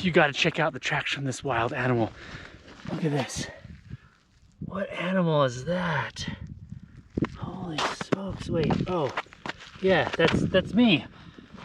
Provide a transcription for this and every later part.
you got to check out the tracks from this wild animal. Look at this. What animal is that? Holy smokes, wait, oh, yeah, that's me.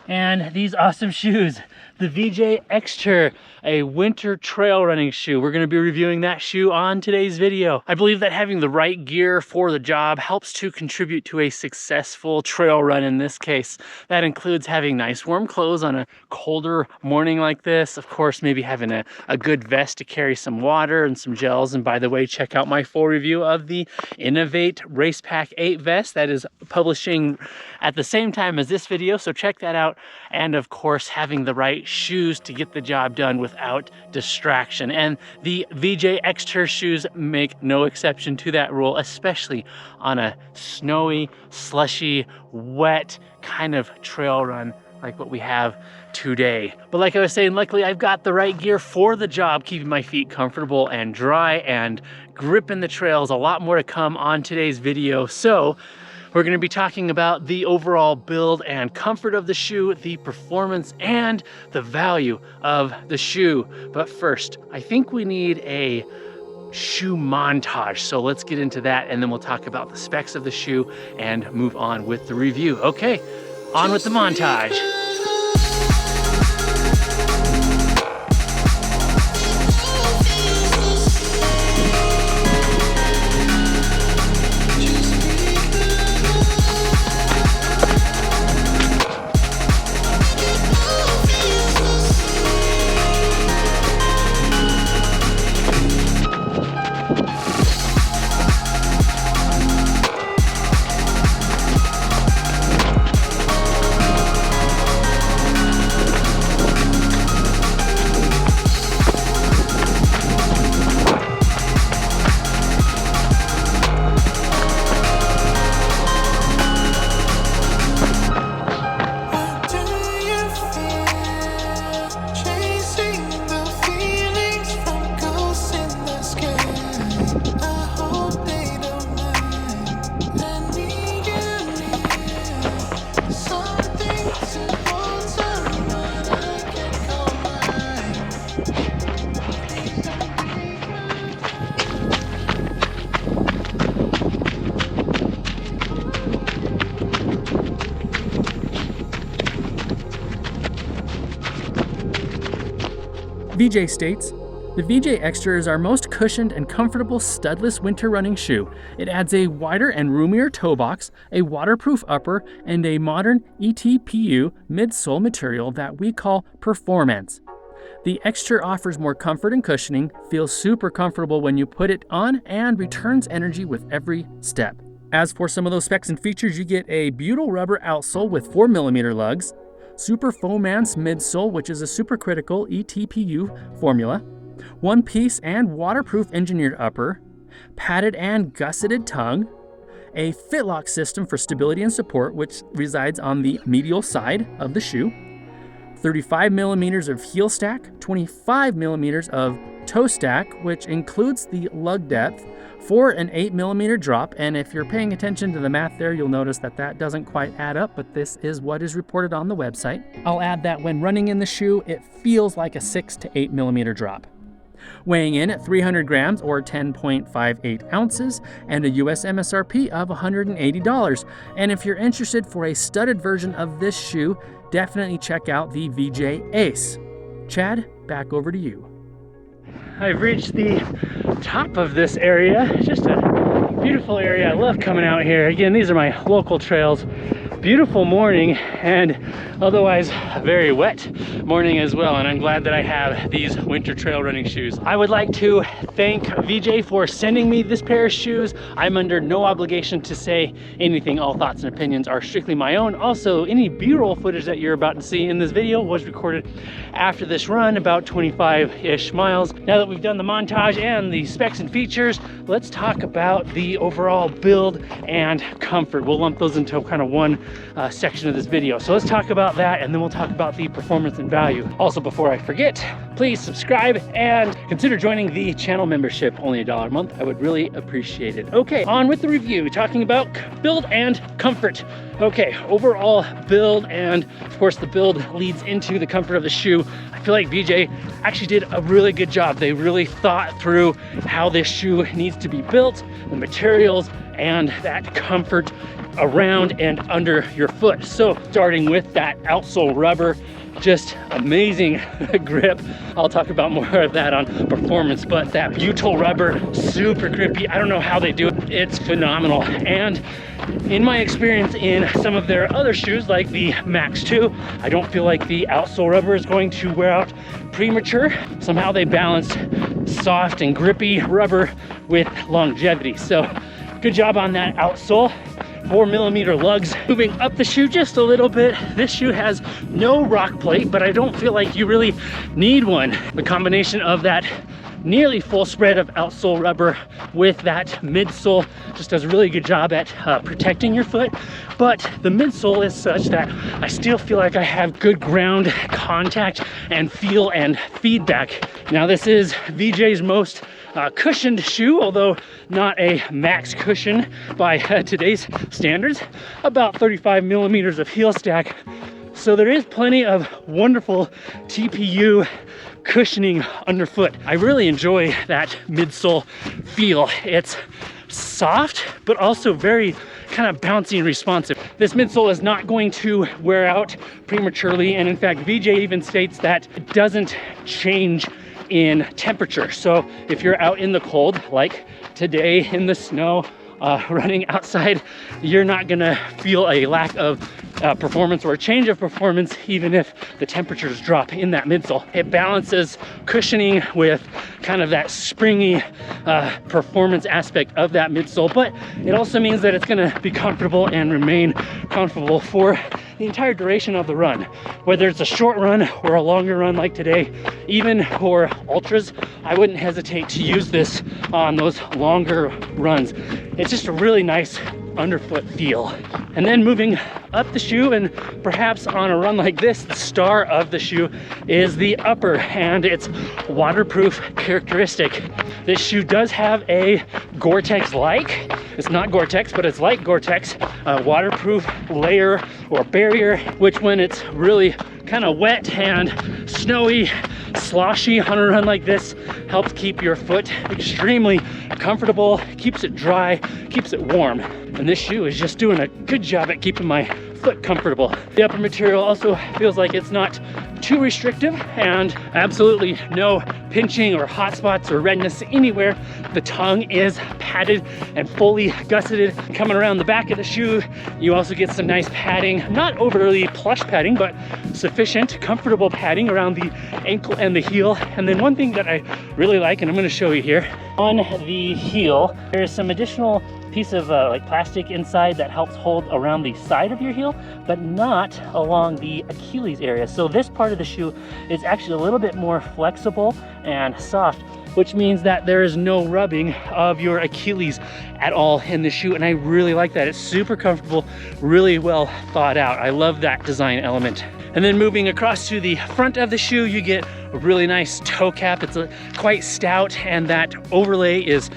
And these awesome shoes, the VJ XTER, a winter trail running shoe. We're gonna be reviewing that shoe on today's video. I believe that having the right gear for the job helps to contribute to a successful trail run in this case. That includes having nice warm clothes on a colder morning like this. Of course, maybe having a good vest to carry some water and some gels. And by the way, check out my full review of the Innovate Race Pack 8 vest that is publishing at the same time as this video, so check that out. And of course, having the right shoes to get the job done without distraction. And the VJ XTER shoes make no exception to that rule, especially on a snowy, slushy, wet kind of trail run like what we have today. But like I was saying, luckily I've got the right gear for the job, keeping my feet comfortable and dry and gripping the trails. A lot more to come on today's video. So we're going to be talking about the overall build and comfort of the shoe, the performance, and the value of the shoe. But first, I think we need a shoe montage. So let's get into that, and then we'll talk about the specs of the shoe and move on with the review. Okay, on with the montage. VJ states, the VJ XTER is our most cushioned and comfortable studless winter running shoe. It adds a wider and roomier toe box, a waterproof upper, and a modern ETPU midsole material that we call Performance. The XTER offers more comfort and cushioning, feels super comfortable when you put it on, and returns energy with every step. As for some of those specs and features, you get a butyl rubber outsole with 4mm lugs, Super Foamance midsole, which is a supercritical ETPU formula, one-piece and waterproof engineered upper, padded and gusseted tongue, a fitlock system for stability and support, which resides on the medial side of the shoe, 35mm of heel stack, 25mm of toe stack, which includes the lug depth, for an 8mm drop. And if you're paying attention to the math there, you'll notice that that doesn't quite add up, but this is what is reported on the website. I'll add that when running in the shoe, it feels like a 6 to 8mm drop. Weighing in at 300 grams or 10.58 ounces and a US MSRP of $180. And if you're interested for a studded version of this shoe, definitely check out the VJ Ace. Chad, back over to you. I've reached the top of this area. Just a beautiful area. I love coming out here. Again, these are my local trails. Beautiful morning, and otherwise very wet morning as well, and I'm glad that I have these winter trail running shoes. I would like to thank VJ for sending me this pair of shoes. I'm under no obligation to say anything. All thoughts and opinions are strictly my own. Also, any B-roll footage that you're about to see in this video was recorded after this run, about 25-ish miles. Now that we've done the montage and the specs and features, let's talk about the overall build and comfort. We'll lump those into kind of one section of this video. So let's talk about that, and then we'll talk about the performance and value. Also, before I forget, please subscribe and consider joining the channel membership. Only $1 a month. I would really appreciate it. Okay, on with the review, talking about build and comfort. Okay, overall build, and of course the build leads into the comfort of the shoe. I feel like VJ actually did a really good job. They really thought through how this shoe needs to be built, the materials, and that comfort around and under your foot. So starting with that outsole rubber, just amazing grip. I'll talk about more of that on performance, but that butyl rubber, super grippy. I don't know how they do it. It's phenomenal. And in my experience in some of their other shoes, like the Max 2, I don't feel like the outsole rubber is going to wear out premature. Somehow they balanced soft and grippy rubber with longevity. So good job on that outsole. 4mm lugs. Moving up the shoe just a little bit, this shoe has no rock plate, but I don't feel like you really need one. The combination of that nearly full spread of outsole rubber with that midsole just does a really good job at protecting your foot. But the midsole is such that I still feel like I have good ground contact and feel and feedback. Now this is VJ's most cushioned shoe, although not a max cushion by today's standards. About 35mm of heel stack. So there is plenty of wonderful TPU cushioning underfoot. I really enjoy that midsole feel. It's soft, but also very kind of bouncy and responsive. This midsole is not going to wear out prematurely, and in fact, VJ even states that it doesn't change in temperature. So if you're out in the cold, like today in the snow, running outside, you're not gonna feel a lack of performance or a change of performance, even if the temperatures drop in that midsole. It balances cushioning with kind of that springy performance aspect of that midsole, but it also means that it's gonna be comfortable and remain comfortable for the entire duration of the run. Whether it's a short run or a longer run like today, even for ultras, I wouldn't hesitate to use this on those longer runs. It's just a really nice underfoot feel. And then moving up the shoe, and perhaps on a run like this, the star of the shoe is the upper and its waterproof characteristic. This shoe does have a Gore-Tex-like, it's not Gore-Tex, but it's like Gore-Tex, waterproof layer or barrier, which when it's really kind of wet and snowy, sloshy on a run like this, helps keep your foot extremely comfortable, keeps it dry, keeps it warm. And this shoe is just doing a good job at keeping my foot comfortable. The upper material also feels like it's not too restrictive, and absolutely no pinching or hot spots or redness anywhere. The tongue is padded and fully gusseted. Coming around the back of the shoe, you also get some nice padding, not overly plush padding, but sufficient, comfortable padding around the ankle and the heel. And then one thing that I really like, and I'm going to show you here, on the heel, there's some additional piece of like plastic inside that helps hold around the side of your heel, but not along the Achilles area. So this part of the shoe is actually a little bit more flexible and soft, which means that there is no rubbing of your Achilles at all in the shoe. And I really like that. It's super comfortable, really well thought out. I love that design element. And then moving across to the front of the shoe, you get a really nice toe cap. It's quite stout, and that overlay is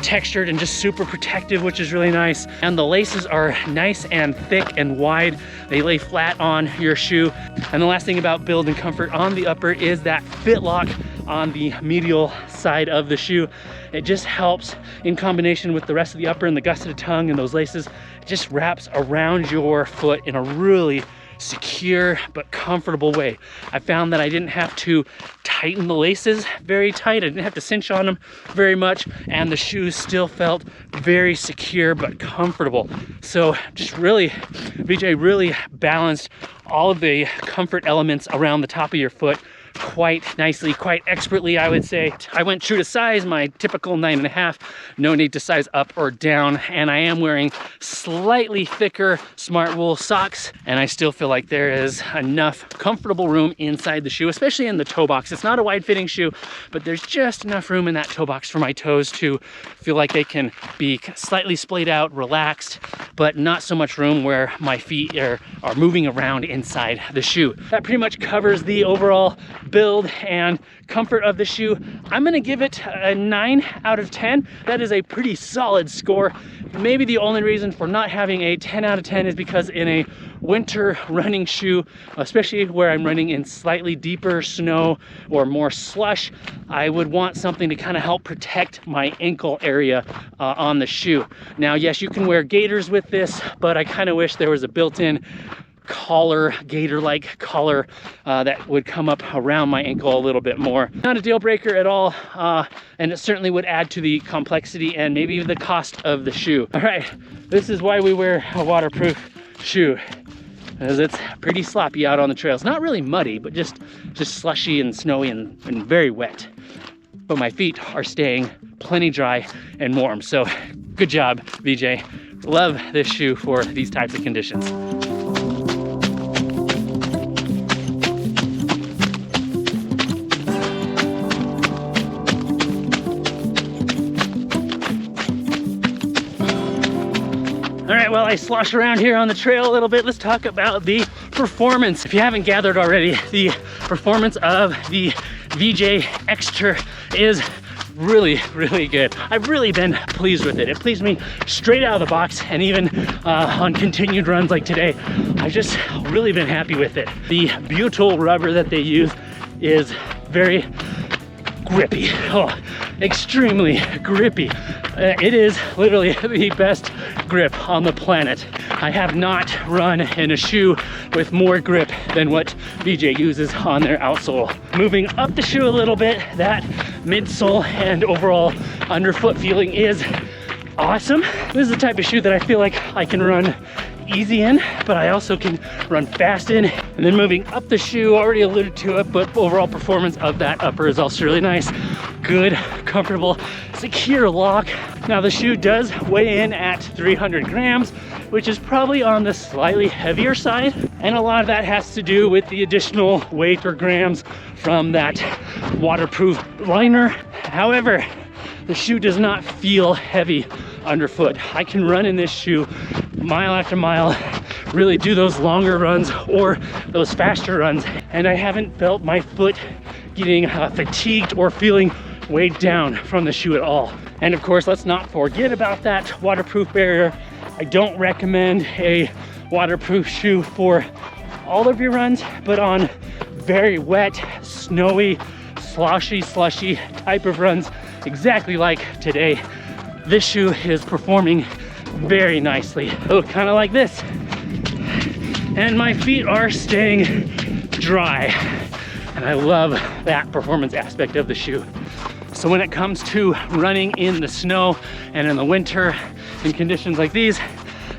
textured and just super protective, which is really nice. And the laces are nice and thick and wide. They lay flat on your shoe. And the last thing about build and comfort on the upper is that fit lock on the medial side of the shoe. It just helps in combination with the rest of the upper and the gusseted tongue and those laces. It just wraps around your foot in a really secure but comfortable way. I found that I didn't have to tighten the laces very tight. I didn't have to cinch on them very much, and the shoes still felt very secure but comfortable. So just really, VJ really balanced all of the comfort elements around the top of your foot quite nicely, quite expertly, I would say. I went true to size, my typical 9.5, no need to size up or down, and I am wearing slightly thicker smart wool socks, and I still feel like there is enough comfortable room inside the shoe, especially in the toe box. It's not a wide fitting shoe, but there's just enough room in that toe box for my toes to feel like they can be slightly splayed out, relaxed, but not so much room where my feet are moving around inside the shoe. That pretty much covers the overall build and comfort of the shoe, I'm gonna give it a 9 out of 10. That is a pretty solid score. Maybe the only reason for not having a 10 out of 10 is because in a winter running shoe, especially where I'm running in slightly deeper snow or more slush, I would want something to kind of help protect my ankle area on the shoe. Now, yes, you can wear gaiters with this, but I kind of wish there was a built-in collar, gator-like collar that would come up around my ankle a little bit more. Not a deal breaker at all, and it certainly would add to the complexity and maybe even the cost of the shoe. All right, this is why we wear a waterproof shoe, as it's pretty sloppy out on the trails. Not really muddy, but just slushy and snowy and very wet. But my feet are staying plenty dry and warm, so good job, VJ. Love this shoe for these types of conditions. All right, well, I slosh around here on the trail a little bit. Let's talk about the performance. If you haven't gathered already, the performance of the VJ XTER is really, really good. I've really been pleased with it. It pleased me straight out of the box, and even on continued runs like today, I've just really been happy with it. The butyl rubber that they use is very grippy. Oh, extremely grippy. It is literally the best grip on the planet. I have not run in a shoe with more grip than what VJ uses on their outsole. Moving up the shoe a little bit, that midsole and overall underfoot feeling is awesome. This is the type of shoe that I feel like I can run easy in, but I also can run fast in. And then moving up the shoe, already alluded to it, but overall performance of that upper is also really nice. Good, comfortable, secure lock. Now the shoe does weigh in at 300 grams, which is probably on the slightly heavier side. And a lot of that has to do with the additional weight or grams from that waterproof liner. However, the shoe does not feel heavy underfoot. I can run in this shoe mile after mile, really do those longer runs or those faster runs, and I haven't felt my foot getting fatigued or feeling weighed down from the shoe at all. And of course, let's not forget about that waterproof barrier. I don't recommend a waterproof shoe for all of your runs, but on very wet, snowy, sloshy, slushy type of runs, exactly like today, this shoe is performing very nicely. Oh, kind of like this. And my feet are staying dry. And I love that performance aspect of the shoe. So when it comes to running in the snow and in the winter in conditions like these,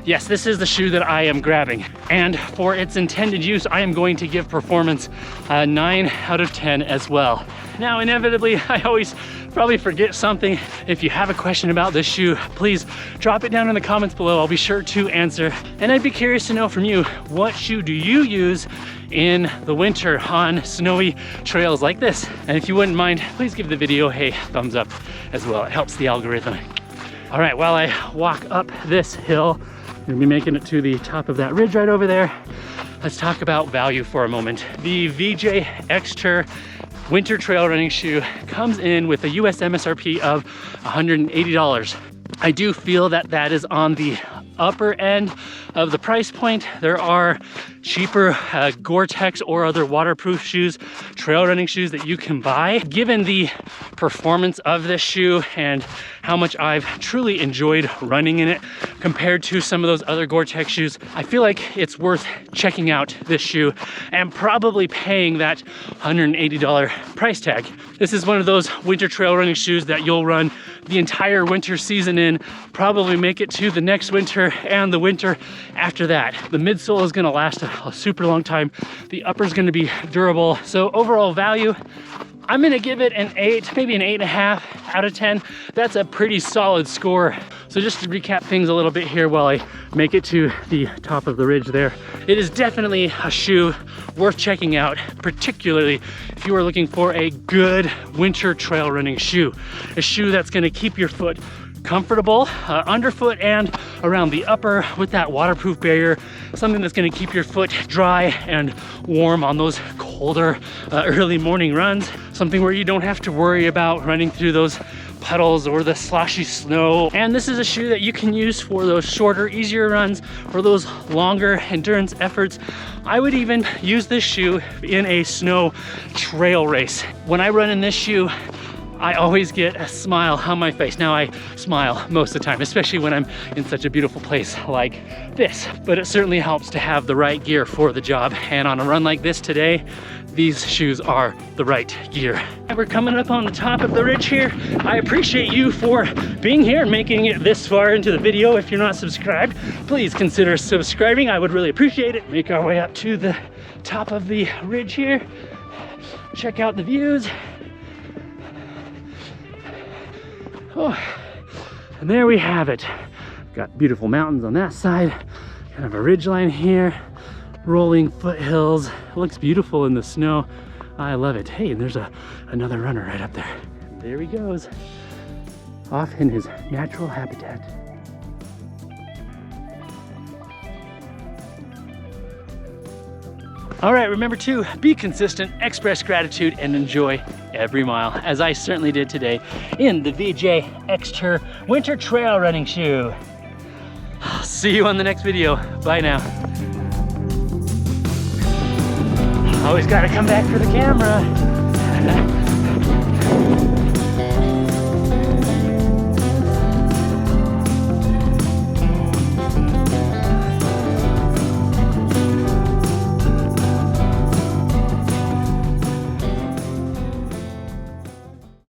yes, this is the shoe that I am grabbing. And for its intended use, I am going to give performance a 9 out of 10 as well. Now, inevitably, I always probably forget something. If you have a question about this shoe, please drop it down in the comments below. I'll be sure to answer. And I'd be curious to know from you, what shoe do you use in the winter on snowy trails like this? And if you wouldn't mind, please give the video a thumbs up as well. It helps the algorithm. All right, while I walk up this hill, I'm gonna be making it to the top of that ridge right over there. Let's talk about value for a moment. The VJ XTER winter trail running shoe comes in with a US MSRP of $180. I do feel that that is on the upper end of the price point. There are cheaper Gore-Tex or other waterproof shoes, trail running shoes that you can buy. Given the performance of this shoe and how much I've truly enjoyed running in it compared to some of those other Gore-Tex shoes, I feel like it's worth checking out this shoe and probably paying that $180 price tag. This is one of those winter trail running shoes that you'll run the entire winter season in, probably make it to the next winter and the winter after that. The midsole is gonna last a super long time. The upper is gonna be durable. So overall value, I'm gonna give it an 8, maybe an 8.5 out of 10. That's a pretty solid score. So just to recap things a little bit here while I make it to the top of the ridge there. It is definitely a shoe worth checking out, particularly if you are looking for a good winter trail running shoe. A shoe that's gonna keep your foot comfortable underfoot and around the upper with that waterproof barrier, something that's going to keep your foot dry and warm on those colder early morning runs, something where you don't have to worry about running through those puddles or the sloshy snow. And this is a shoe that you can use for those shorter, easier runs, for those longer endurance efforts. I would even use this shoe in a snow trail race. When I run in this shoe, I always get a smile on my face. Now I smile most of the time, especially when I'm in such a beautiful place like this. But it certainly helps to have the right gear for the job. And on a run like this today, these shoes are the right gear. And we're coming up on the top of the ridge here. I appreciate you for being here and making it this far into the video. If you're not subscribed, please consider subscribing. I would really appreciate it. Make our way up to the top of the ridge here. Check out the views. Oh, and there we have it. Got beautiful mountains on that side, kind of a ridge line here, rolling foothills. It looks beautiful in the snow. I love it. Hey, and there's another runner right up there. And there he goes, off in his natural habitat. All right, remember to be consistent, express gratitude, and enjoy every mile, as I certainly did today in the VJ XTER Winter Trail Running Shoe. I'll see you on the next video. Bye now. Always gotta come back for the camera.